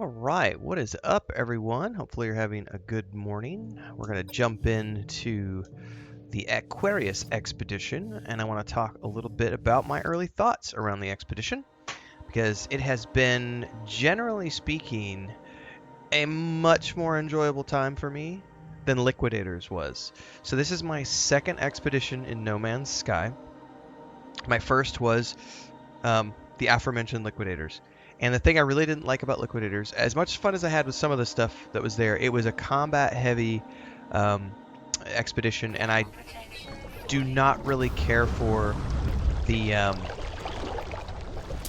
right, what is up, everyone? Hopefully, you're having a good morning. We're going to jump into the Aquarius Expedition, and I want to talk a little bit about my early thoughts around the expedition because it has been, generally speaking, a much more enjoyable time for me than Liquidators was. So, this is my second expedition in No Man's Sky. My first was the aforementioned Liquidators. And the thing I really didn't like about Liquidators, as much fun as I had with some of the stuff that was there, it was a combat-heavy expedition, and I do not really care for the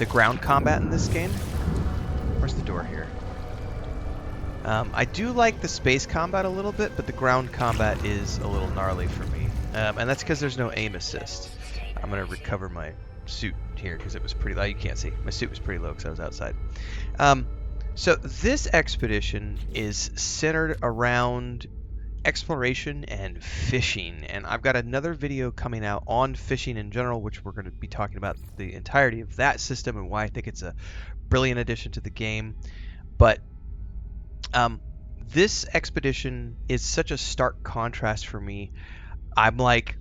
ground combat in this game. Where's the door here? I do like the space combat a little bit, but the ground combat is a little gnarly for me, and that's because there's no aim assist. I'm gonna recover my suit here because it was pretty low. You can't see. My suit was pretty low because I was outside. So this expedition is centered around exploration and fishing, and I've got another video coming out on fishing in general, which we're going to be talking about the entirety of that system and why I think it's a brilliant addition to the game. But this expedition is such a stark contrast for me. I'm like,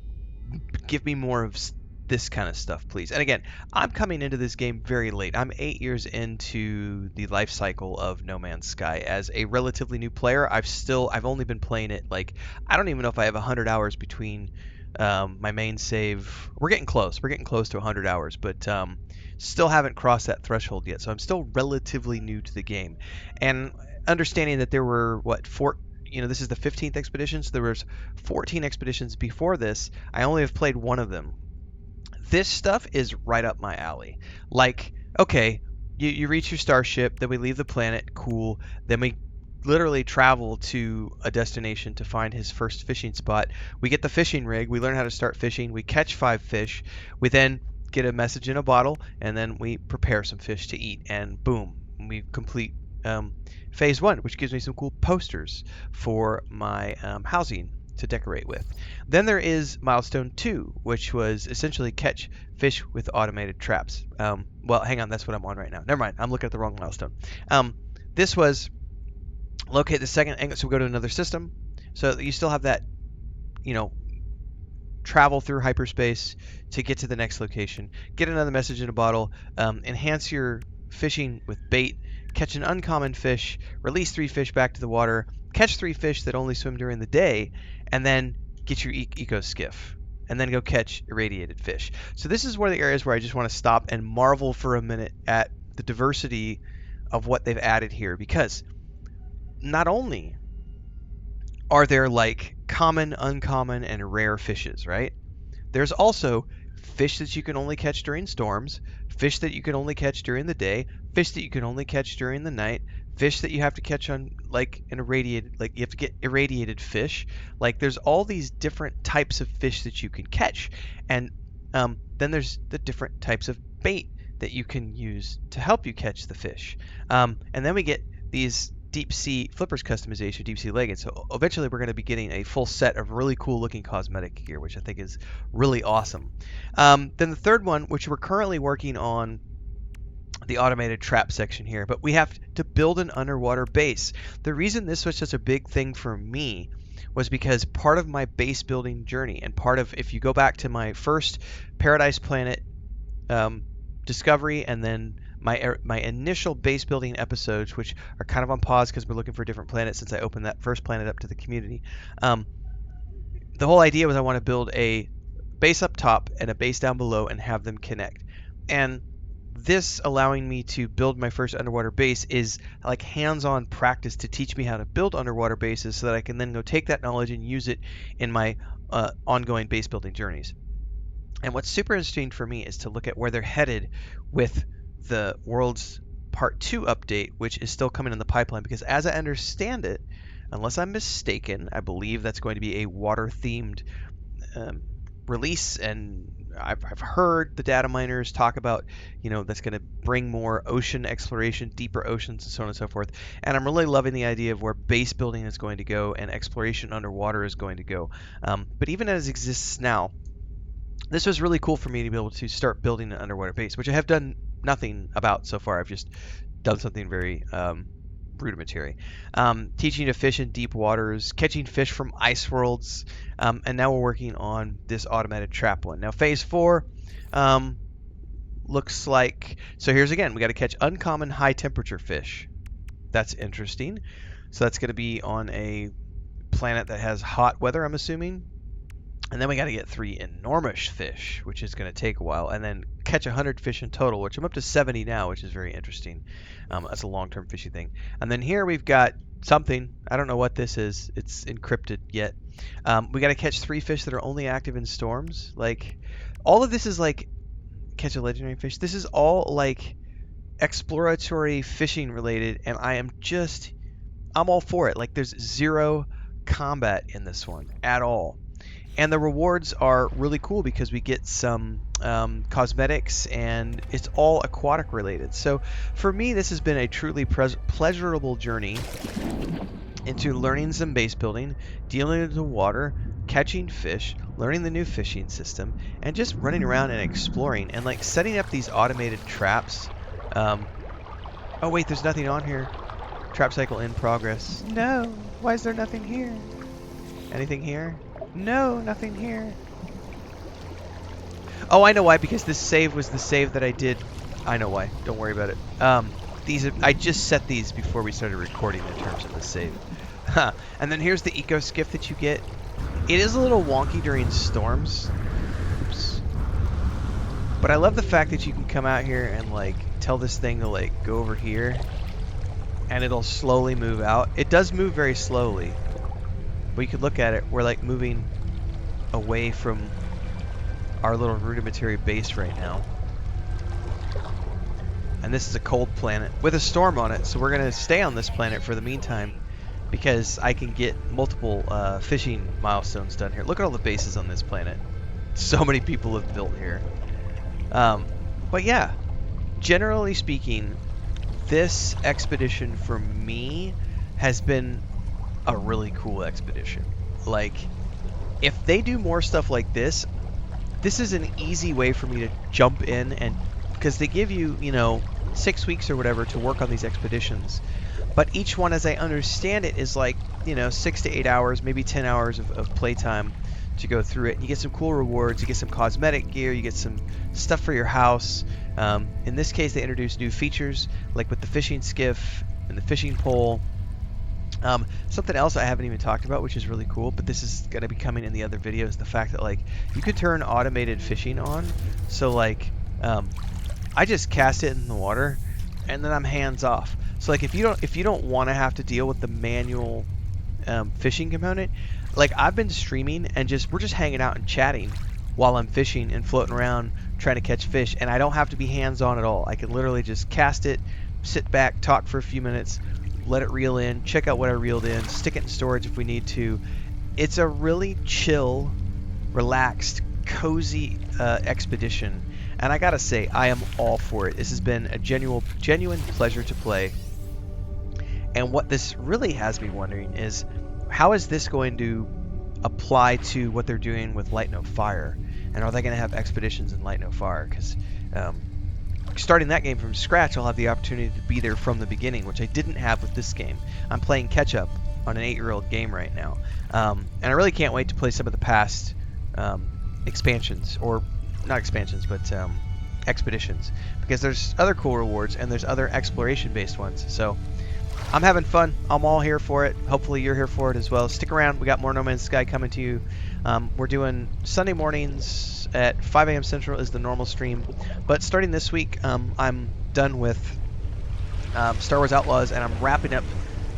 give me more of this kind of stuff, please. And again, I'm coming into this game very late. I'm 8 years into the life cycle of No Man's Sky. As a relatively new player, I've only been playing it, like, I don't even know if I have 100 hours between my main save. We're getting close. We're getting close to 100 hours, but still haven't crossed that threshold yet. So I'm still relatively new to the game. And understanding that there were, this is the 15th expedition, so there was 14 expeditions before this. I only have played one of them. This stuff is right up my alley. Like, okay, you reach your starship, then we leave the planet, cool. Then we literally travel to a destination to find his first fishing spot. We get the fishing rig, we learn how to start fishing, we catch 5 fish, we then get a message in a bottle, and then we prepare some fish to eat, and boom, we complete phase 1, which gives me some cool posters for my housing to decorate with. Then there is milestone 2, which was essentially catch fish with automated traps. Well, hang on, that's what I'm on right now. Never mind, I'm looking at the wrong milestone. This was locate the second angle, so we go to another system. So you still have that, travel through hyperspace to get to the next location, get another message in a bottle, enhance your fishing with bait, catch an uncommon fish, release 3 fish back to the water, catch 3 fish that only swim during the day, and then get your eco skiff, and then go catch irradiated fish. So this is one of the areas where I just want to stop and marvel for a minute at the diversity of what they've added here, because not only are there like common, uncommon, and rare fishes, right? There's also fish that you can only catch during storms, fish that you can only catch during the day, fish that you can only catch during the night, fish that you have to catch on like an irradiated, like you have to get irradiated fish. Like there's all these different types of fish that you can catch, and then there's the different types of bait that you can use to help you catch the fish. And then we get these deep sea flippers customization, deep sea leggings. So eventually we're going to be getting a full set of really cool looking cosmetic gear, which I think is really awesome. Then the third one, which we're currently working on, the automated trap section here, but we have to build an underwater base. The reason this was such a big thing for me was because part of my base building journey, and part of, if you go back to my first Paradise Planet discovery, and then my initial base building episodes, which are kind of on pause because we're looking for different planets since I opened that first planet up to the community. The whole idea was I want to build a base up top and a base down below and have them connect. And this allowing me to build my first underwater base is like hands-on practice to teach me how to build underwater bases so that I can then go take that knowledge and use it in my ongoing base building journeys. And what's super interesting for me is to look at where they're headed with the World's Part 2 update, which is still coming in the pipeline, because as I understand it, unless I'm mistaken, I believe that's going to be a water-themed release, and I've heard the data miners talk about, that's going to bring more ocean exploration, deeper oceans, and so on and so forth. And I'm really loving the idea of where base building is going to go and exploration underwater is going to go. But even as it exists now, this was really cool for me to be able to start building an underwater base, which I have done nothing about so far. I've just done something very rudimentary. Teaching to fish in deep waters, catching fish from ice worlds, and now we're working on this automated trap one. Now phase 4 looks like, so here's again, we got to catch uncommon high temperature fish. That's interesting. So that's going to be on a planet that has hot weather, I'm assuming. And then we got to get 3 enormous fish, which is going to take a while, and then catch 100 fish in total, which I'm up to 70 now, which is very interesting. That's a long-term fishing thing. And then here we've got something. I don't know what this is. It's encrypted yet. We got to catch 3 fish that are only active in storms. Like, all of this is like catch a legendary fish. This is all like exploratory fishing related, and I'm all for it. Like, there's 0 combat in this one at all. And the rewards are really cool because we get some cosmetics, and it's all aquatic related. So for me, this has been a truly pleasurable journey into learning some base building, dealing with the water, catching fish, learning the new fishing system, and just running around and exploring and like setting up these automated traps. Oh wait, there's nothing on here. Trap cycle in progress. No, why is there nothing here? Anything here? No, nothing here. Oh, I know why, because this save was the save that I did. I know why. Don't worry about it. I just set these before we started recording in terms of the save. And then here's the eco skiff that you get. It is a little wonky during storms. Oops. But I love the fact that you can come out here and like tell this thing to like go over here, and it'll slowly move out. It does move very slowly. But you could look at it, we're like moving away from our little rudimentary base right now. And this is a cold planet with a storm on it, so we're going to stay on this planet for the meantime because I can get multiple fishing milestones done here. Look at all the bases on this planet. So many people have built here. But yeah, generally speaking, this expedition for me has been a really cool expedition. Like, if they do more stuff like this is an easy way for me to jump in, and because they give you, 6 weeks or whatever to work on these expeditions, but each one, as I understand it, is like 6 to 8 hours, maybe 10 hours of playtime to go through it. And you get some cool rewards, you get some cosmetic gear, you get some stuff for your house. In this case, they introduced new features like with the fishing skiff and the fishing pole. Something else I haven't even talked about, which is really cool, but this is going to be coming in the other videos, the fact that like you could turn automated fishing on. So like I just cast it in the water and then I'm hands off. So like if you don't want to have to deal with the manual fishing component, like I've been streaming and we're just hanging out and chatting while I'm fishing and floating around trying to catch fish, and I don't have to be hands on at all. I can literally just cast it, sit back, talk for a few minutes, let it reel in, check out what I reeled in, stick it in storage if we need to. It's a really chill, relaxed, cozy expedition, and I gotta say, I am all for it. This has been a genuine pleasure to play, and what this really has me wondering is, how is this going to apply to what they're doing with Light No Fire, and are they going to have expeditions in Light No Fire? Because starting that game from scratch, I'll have the opportunity to be there from the beginning, which I didn't have with this game. I'm playing catch-up on an 8-year-old game right now. And I really can't wait to play some of the past expansions, or not expansions, but expeditions, because there's other cool rewards and there's other exploration-based ones. So I'm having fun. I'm all here for it. Hopefully you're here for it as well. Stick around. We got more No Man's Sky coming to you. We're doing Sunday mornings at 5 a.m. Central is the normal stream. But starting this week, I'm done with Star Wars Outlaws, and I'm wrapping up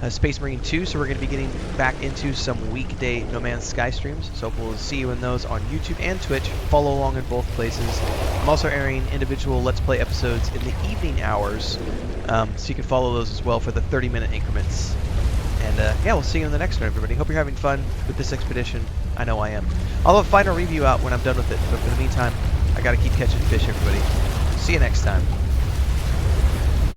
Space Marine 2, so we're going to be getting back into some weekday No Man's Sky streams. So we'll see you in those on YouTube and Twitch. Follow along in both places. I'm also airing individual Let's Play episodes in the evening hours, so you can follow those as well for the 30-minute increments. And yeah, we'll see you in the next one, everybody. Hope you're having fun with this expedition. I know I am. I'll have a final review out when I'm done with it, but for the meantime, I gotta keep catching fish, everybody. See you next time.